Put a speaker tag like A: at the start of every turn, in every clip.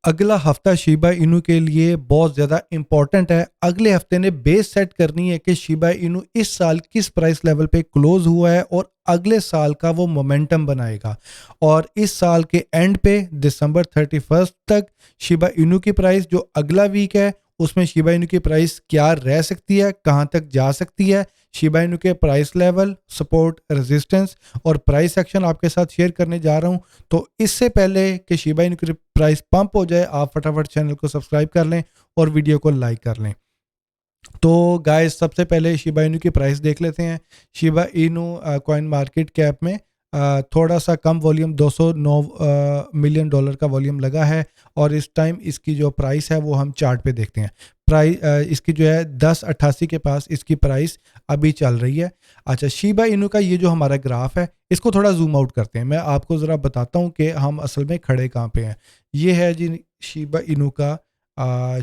A: अगला हफ्ता Shiba Inu के लिए बहुत ज़्यादा इम्पॉर्टेंट है। अगले हफ्ते ने बेस सेट करनी है कि शिबा इनू इस साल किस प्राइस लेवल पे क्लोज हुआ है और अगले साल का वो मोमेंटम बनाएगा। और इस साल के एंड पे दिसंबर 31 तक शिबा इनू की प्राइस जो अगला वीक है उसमें शिबा इनू की प्राइस क्या रह सकती है, कहाँ तक जा सकती है, शिबा इनू के प्राइस लेवल, सपोर्ट, रेजिस्टेंस और प्राइस एक्शन आपके साथ शेयर करने जा रहा हूँ। तो इससे पहले कि शिबा इनू की प्राइस पंप हो जाए, आप फटाफट चैनल को सब्सक्राइब कर लें और वीडियो को लाइक कर लें। तो गाइस सबसे पहले शिबा इनू की प्राइस देख लेते हैं। Shiba Inu coin market cap में थोड़ा सा कम वॉल्यूम 209 मिलियन डॉलर का वॉल्यूम लगा है और इस टाइम इसकी जो प्राइस है वो हम चार्ट पे देखते हैं। प्राइस इसकी जो है 10.88 के पास इसकी प्राइस अभी चल रही है। अच्छा, शिबा इनू का ये जो हमारा ग्राफ है इसको थोड़ा जूम आउट करते हैं। मैं आपको ज़रा बताता हूँ कि हम असल में खड़े कहाँ पे हैं। ये है जी शिबा इनू का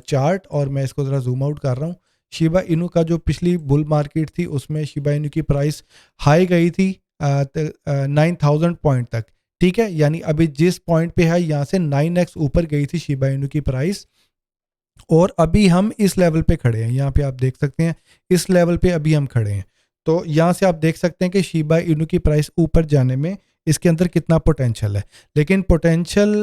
A: चार्ट और मैं इसको ज़रा जूम आउट कर रहा हूँ। शिबा इनू का जो पिछली बुल मार्केट थी उसमें शिबा इनू की प्राइस हाई गई थी 9,000 पॉइंट तक। ठीक है, यानी अभी जिस पॉइंट पे है यहाँ से 9x ऊपर गई थी शिबा इनू की प्राइस और अभी हम इस लेवल पे खड़े हैं। यहाँ पे आप देख सकते हैं इस लेवल पे अभी हम खड़े हैं। तो यहाँ से आप देख सकते हैं कि शिबा इनू की प्राइस ऊपर जाने में इसके अंदर कितना पोटेंशियल है। लेकिन पोटेंशियल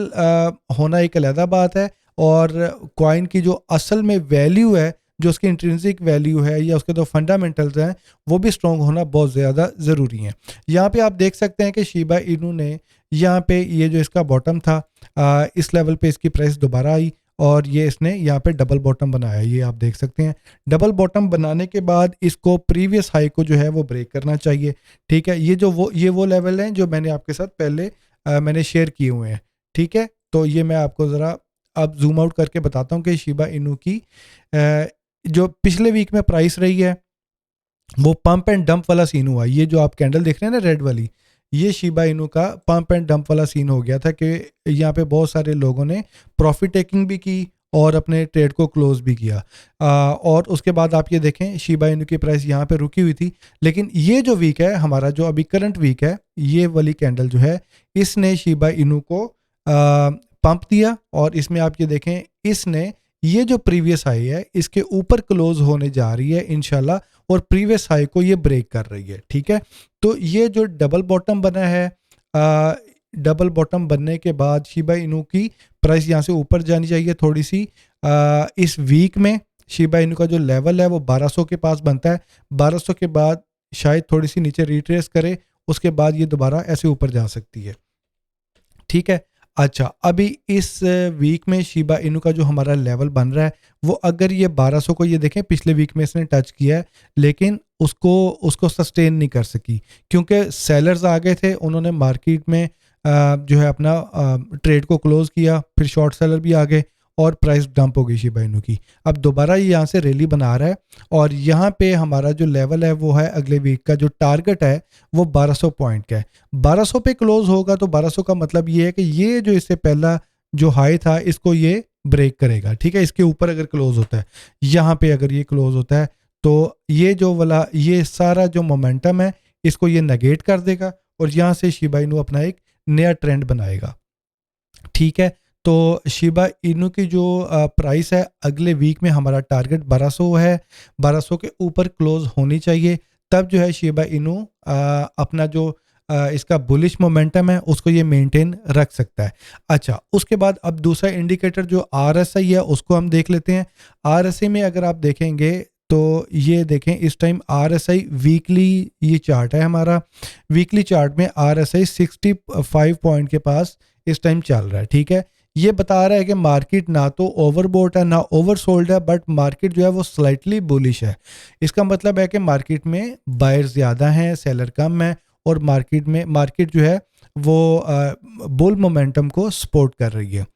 A: होना एक अलग बात है और कॉइन की जो असल में वैल्यू है, जो उसकी इंट्रिंसिक वैल्यू है या उसके जो फंडामेंटल्स हैं वो भी स्ट्रॉन्ग होना बहुत ज़्यादा ज़रूरी है। यहाँ पे आप देख सकते हैं कि शिबा इनू ने यहाँ पे ये जो इसका बॉटम था इस लेवल पे इसकी प्राइस दोबारा आई और ये इसने यहाँ पे डबल बॉटम बनाया। ये आप देख सकते हैं डबल बॉटम बनाने के बाद इसको प्रीवियस हाई को जो है वो ब्रेक करना चाहिए। ठीक है, ये वो लेवल हैं जो मैंने आपके साथ पहले मैंने शेयर किए हुए हैं। ठीक है, तो ये मैं आपको ज़रा अब जूम आउट करके बताता हूँ कि शिबा इनू की अ, जो पिछले वीक में प्राइस रही है वो पंप एंड डंप वाला सीन हुआ। ये जो आप कैंडल देख रहे हैं ना रेड वाली, ये शिबा इनू का पंप एंड डंप वाला सीन हो गया था कि यहाँ पे बहुत सारे लोगों ने प्रॉफिट टेकिंग भी की और अपने ट्रेड को क्लोज भी किया। और उसके बाद आप ये देखें शिबा इनू की प्राइस यहाँ पे रुकी हुई थी। लेकिन ये जो वीक है हमारा, जो अभी करंट वीक है, ये वाली कैंडल जो है इसने शिबा इनू को पंप दिया और इसमें आप ये देखें इसने ये जो प्रीवियस हाई है इसके ऊपर क्लोज होने जा रही है इंशाल्लाह और प्रीवियस हाई को ये ब्रेक कर रही है। ठीक है, तो ये जो डबल बॉटम बना है, डबल बॉटम बनने के बाद शिबा इनू की प्राइस यहाँ से ऊपर जानी चाहिए थोड़ी सी। इस वीक में शिबा इनू का जो लेवल है वो 1200 के पास बनता है। 1200 के बाद शायद थोड़ी सी नीचे रिट्रेस करे, उसके बाद ये दोबारा ऐसे ऊपर जा सकती है। ठीक है, अच्छा, अभी इस वीक में शिबा इनू का जो हमारा लेवल बन रहा है वो अगर ये 1200 को, ये देखें पिछले वीक में इसने टच किया है लेकिन उसको उसको सस्टेन नहीं कर सकी क्योंकि सेलर्स आ गए थे, उन्होंने मार्केट में जो है अपना ट्रेड को क्लोज किया, फिर शॉर्ट सेलर भी आ गए और प्राइस डंप हो गई शिबा इनू की। अब दोबारा ये यहाँ से रैली बना रहा है और यहाँ पे हमारा जो लेवल है वो है अगले वीक का जो टारगेट है वो 1200 पॉइंट का है। 1200 पे क्लोज होगा तो 1200 का मतलब ये है कि ये जो इससे पहला जो हाई था इसको ये ब्रेक करेगा। ठीक है, इसके ऊपर अगर क्लोज होता है, यहाँ पे अगर ये क्लोज होता है तो ये जो वाला ये सारा जो मोमेंटम है इसको ये नेगेट कर देगा और यहाँ से शिबा इनू अपना एक नया ट्रेंड बनाएगा। ठीक है, तो शिबा इनू की जो प्राइस है अगले वीक में हमारा टारगेट 1200 है। 1200 के ऊपर क्लोज होनी चाहिए, तब जो है शिबा इनू अपना जो इसका बुलिश मोमेंटम है उसको ये मेंटेन रख सकता है। अच्छा, उसके बाद अब दूसरा इंडिकेटर जो आरएसआई है उसको हम देख लेते हैं। आरएसआई में अगर आप देखेंगे तो ये देखें इस टाइम आरएसआई वीकली ये चार्ट है हमारा, वीकली चार्ट में आरएसआई 65 पॉइंट के पास इस टाइम चल रहा है। ठीक है, ये बता रहा है कि मार्केट ना तो ओवरबोट है ना ओवरसोल्ड है, बट मार्केट जो है वो स्लाइटली बुलिश है। इसका मतलब है कि मार्केट में बायर ज़्यादा हैं, सेलर कम है और मार्केट जो है वो बुल मोमेंटम को सपोर्ट कर रही है।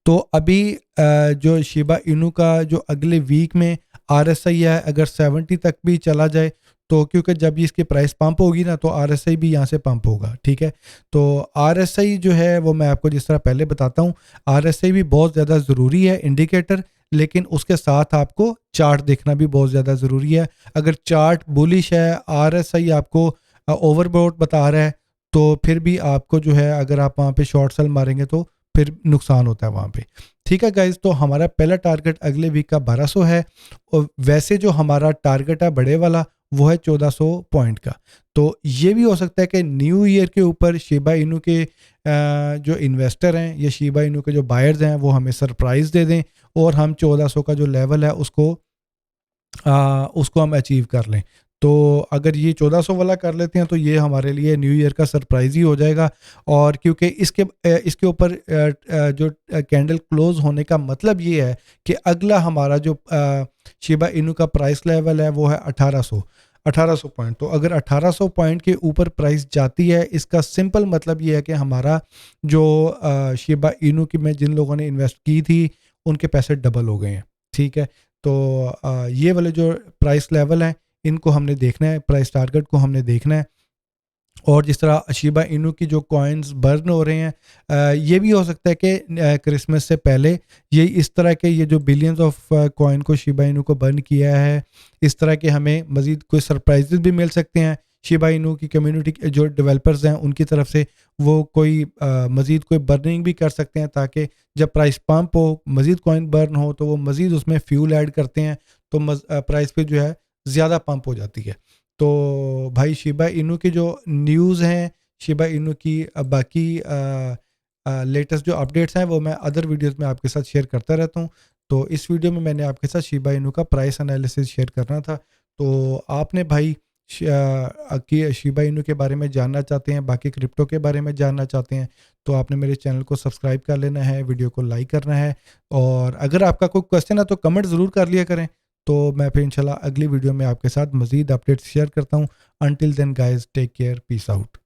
A: तो अभी जो शिबा इनू का जो अगले वीक में आरएसआई है अगर 70 तक भी चला जाए तो, क्योंकि जब ये इसकी प्राइस पंप होगी ना तो आरएसआई भी यहाँ से पंप होगा। ठीक है, तो आरएसआई जो है वो मैं आपको जिस तरह पहले बताता हूँ, आरएसआई भी बहुत ज़्यादा ज़रूरी है इंडिकेटर, लेकिन उसके साथ आपको चार्ट देखना भी बहुत ज़्यादा ज़रूरी है। अगर चार्ट बुलिश है, आरएसआई आपको ओवरबोट बता रहा है, तो फिर भी आपको जो है अगर आप वहाँ पे शॉर्ट सेल मारेंगे तो फिर नुकसान होता है वहाँ पे। ठीक है गाइज, तो हमारा पहला टारगेट अगले वीक का 1200 है, और वैसे जो हमारा टारगेट है बड़े वाला वो है 1400 पॉइंट का। तो ये भी हो सकता है कि न्यू ईयर के ऊपर शिबा इनू के जो इन्वेस्टर हैं या शिबा इनू के जो बायर्स हैं वो हमें सरप्राइज़ दे दें और हम 1400 का जो लेवल है उसको हम अचीव कर लें। तो अगर ये 1400 वाला कर लेते हैं तो ये हमारे लिए न्यू ईयर का सरप्राइज़ ही हो जाएगा। और क्योंकि इसके ऊपर जो कैंडल क्लोज़ होने का मतलब ये है कि अगला हमारा जो शिबा इनू का प्राइस लेवल है वो है 1800 पॉइंट। तो अगर 1800 पॉइंट के ऊपर प्राइस जाती है, इसका सिंपल मतलब ये है कि हमारा जो शिबा इनू की में जिन लोगों ने इन्वेस्ट की थी उनके पैसे डबल हो गए हैं। ठीक है, तो ये वाले जो प्राइस लेवल हैं इनको हमने देखना है, प्राइस टारगेट को हमने देखना है। और जिस तरह शिबा इनू की जो कॉइन्स बर्न हो रहे हैं, ये भी हो सकता है कि क्रिसमस से पहले ये इस तरह के ये जो बिलियंस ऑफ कॉइन को शिबा इनू को बर्न किया है, इस तरह के हमें मज़ीद कोई सरप्राइजेस भी मिल सकते हैं शिबा इनू की कम्युनिटी जो डेवलपर्स हैं उनकी तरफ से। वो कोई मज़ीद कोई बर्निंग भी कर सकते हैं ताकि जब प्राइस पंप हो, मज़ीद कॉइन बर्न हो तो वो मज़ीद उसमें फ्यूल ऐड करते हैं तो प्राइस पे जो है ज़्यादा पंप हो जाती है। तो भाई शिबा इनू की जो न्यूज़ हैं, शिबा इनू की बाकी लेटेस्ट जो अपडेट्स हैं वो मैं अदर वीडियोस में आपके साथ शेयर करता रहता हूँ। तो इस वीडियो में मैंने आपके साथ शिबा इनू का प्राइस एनालिसिस शेयर करना था। तो आपने भाई कि शिबा इनू के बारे में जानना चाहते हैं, बाकी क्रिप्टो के बारे में जानना चाहते हैं, तो आपने मेरे चैनल को सब्सक्राइब कर लेना है, वीडियो को लाइक करना है। और अगर आपका कोई क्वेश्चन है तो कमेंट ज़रूर कर लिया करें। तो मैं फिर इंशाल्लाह अगली वीडियो में आपके साथ मज़ीद अपडेट्स शेयर करता हूँ। Until then guys, take care, peace out.